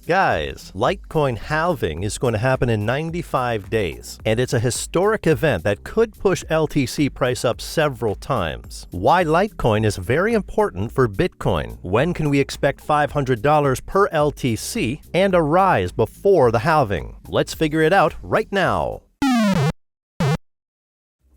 Guys, Litecoin halving is going to happen in 95 days, and it's a historic event that could push LTC price up several times. Why Litecoin is very important for Bitcoin, when can we expect $500 per LTC, and a rise before the halving? Let's figure it out right now.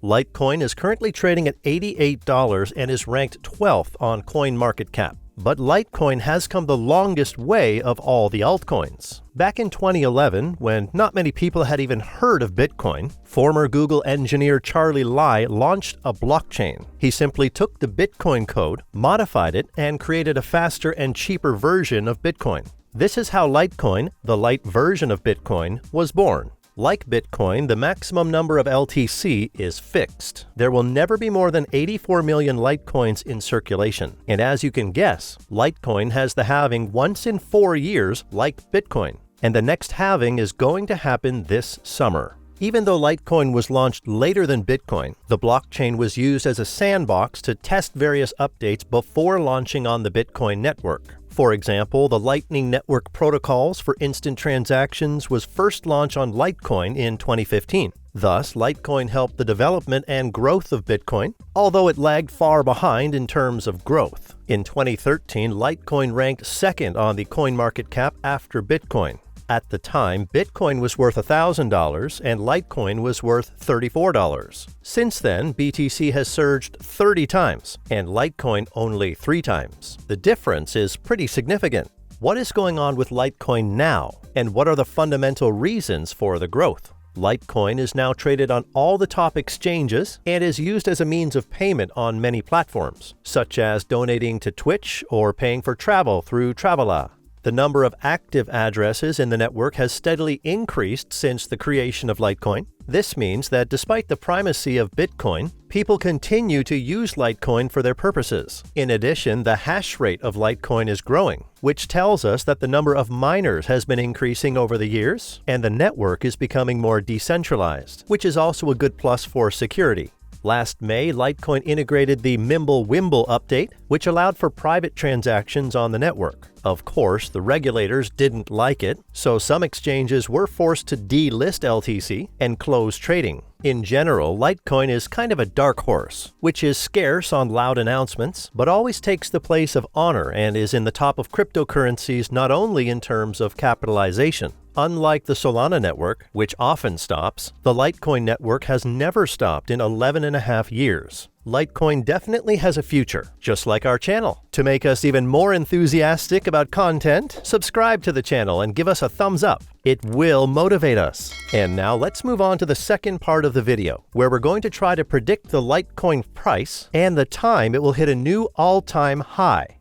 Litecoin is currently trading at $88 and is ranked 12th on CoinMarketCap. But Litecoin has come the longest way of all the altcoins. Back in 2011, when not many people had even heard of Bitcoin, former Google engineer Charlie Lai launched a blockchain. He simply took the Bitcoin code, modified it, and created a faster and cheaper version of Bitcoin. This is how Litecoin, the light version of Bitcoin, was born. Like Bitcoin, the maximum number of LTC is fixed. There will never be more than 84 million Litecoins in circulation. And as you can guess, Litecoin has the halving once in 4 years like Bitcoin. And the next halving is going to happen this summer. Even though Litecoin was launched later than Bitcoin, the blockchain was used as a sandbox to test various updates before launching on the Bitcoin network. For example, the Lightning Network protocols for instant transactions was first launched on Litecoin in 2015. Thus, Litecoin helped the development and growth of Bitcoin, although it lagged far behind in terms of growth. In 2013, Litecoin ranked second on the CoinMarketCap after Bitcoin. At the time, Bitcoin was worth $1,000 and Litecoin was worth $34. Since then, BTC has surged 30 times and Litecoin only 3 times. The difference is pretty significant. What is going on with Litecoin now, and what are the fundamental reasons for the growth? Litecoin is now traded on all the top exchanges and is used as a means of payment on many platforms, such as donating to Twitch or paying for travel through Travala. The number of active addresses in the network has steadily increased since the creation of Litecoin. This means that despite the primacy of Bitcoin, people continue to use Litecoin for their purposes. In addition, the hash rate of Litecoin is growing, which tells us that the number of miners has been increasing over the years, and the network is becoming more decentralized, which is also a good plus for security. Last May, Litecoin integrated the Mimblewimble update, which allowed for private transactions on the network. Of course, the regulators didn't like it, so some exchanges were forced to delist LTC and close trading. In general, Litecoin is kind of a dark horse, which is scarce on loud announcements, but always takes the place of honor and is in the top of cryptocurrencies not only in terms of capitalization. Unlike the Solana network, which often stops, the Litecoin network has never stopped in 11.5 years. Litecoin definitely has a future, just like our channel. To make us even more enthusiastic about content, subscribe to the channel and give us a thumbs up. It will motivate us. And now let's move on to the second part of the video, where we're going to try to predict the Litecoin price and the time it will hit a new all-time high.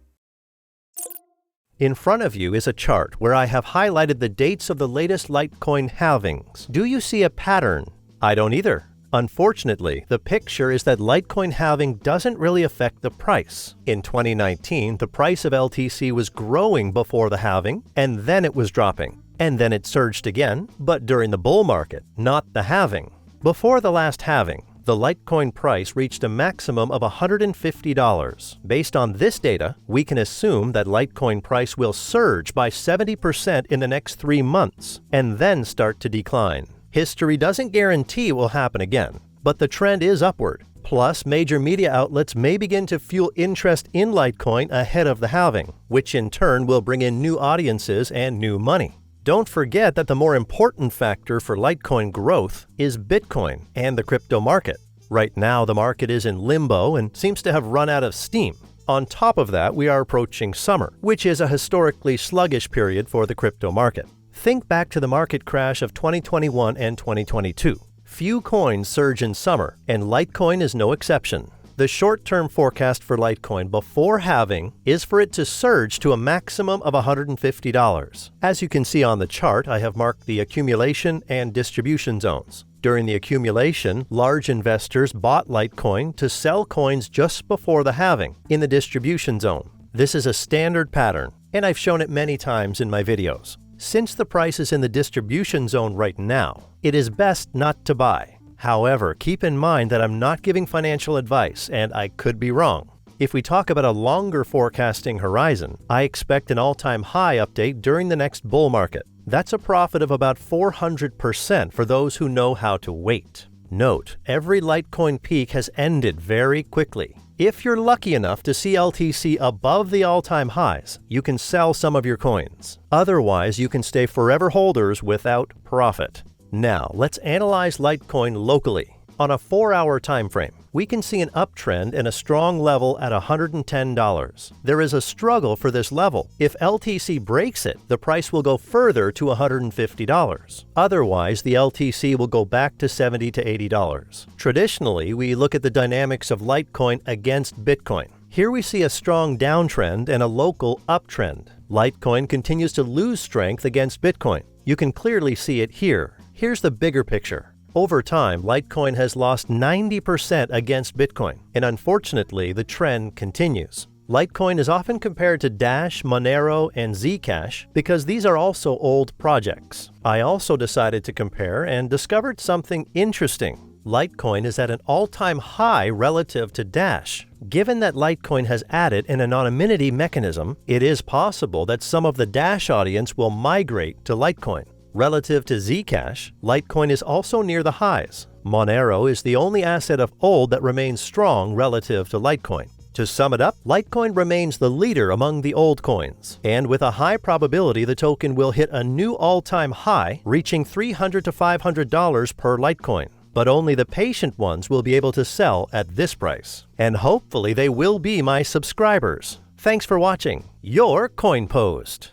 In front of you is a chart where I have highlighted the dates of the latest Litecoin halvings. Do you see a pattern? I don't either. Unfortunately, the picture is that Litecoin halving doesn't really affect the price. In 2019, the price of LTC was growing before the halving, and then it was dropping. And then it surged again, but during the bull market, not the halving. Before the last halving, the Litecoin price reached a maximum of $150. Based on this data, we can assume that Litecoin price will surge by 70% in the next 3 months, and then start to decline. History doesn't guarantee it will happen again, but the trend is upward. Plus, major media outlets may begin to fuel interest in Litecoin ahead of the halving, which in turn will bring in new audiences and new money. Don't forget that the more important factor for Litecoin growth is Bitcoin and the crypto market. Right now, the market is in limbo and seems to have run out of steam. On top of that, we are approaching summer, which is a historically sluggish period for the crypto market. Think back to the market crash of 2021 and 2022. Few coins surge in summer, and Litecoin is no exception. The short-term forecast for Litecoin before halving is for it to surge to a maximum of $150. As you can see on the chart, I have marked the accumulation and distribution zones. During the accumulation, large investors bought Litecoin to sell coins just before the halving in the distribution zone. This is a standard pattern, and I've shown it many times in my videos. Since the price is in the distribution zone right now, it is best not to buy. However, keep in mind that I'm not giving financial advice and I could be wrong. If we talk about a longer forecasting horizon, I expect an all-time high update during the next bull market. That's a profit of about 400% for those who know how to wait. Note, every Litecoin peak has ended very quickly. If you're lucky enough to see LTC above the all-time highs, you can sell some of your coins. Otherwise, you can stay forever holders without profit. Now, let's analyze Litecoin locally. On a 4-hour time frame, we can see an uptrend and a strong level at $110. There is a struggle for this level. If LTC breaks it, the price will go further to $150. Otherwise, the LTC will go back to $70 to $80. Traditionally, we look at the dynamics of Litecoin against Bitcoin. Here we see a strong downtrend and a local uptrend. Litecoin continues to lose strength against Bitcoin. You can clearly see it here. Here's the bigger picture. Over time, Litecoin has lost 90% against Bitcoin, and unfortunately, the trend continues. Litecoin is often compared to Dash, Monero, and Zcash because these are also old projects. I also decided to compare and discovered something interesting. Litecoin is at an all-time high relative to Dash. Given that Litecoin has added an anonymity mechanism, it is possible that some of the Dash audience will migrate to Litecoin. Relative to Zcash, Litecoin is also near the highs. Monero is the only asset of old that remains strong relative to Litecoin. To sum it up, Litecoin remains the leader among the old coins, and with a high probability the token will hit a new all-time high, reaching $300 to $500 per Litecoin. But only the patient ones will be able to sell at this price. And hopefully they will be my subscribers. Thanks for watching. Your Coin Post.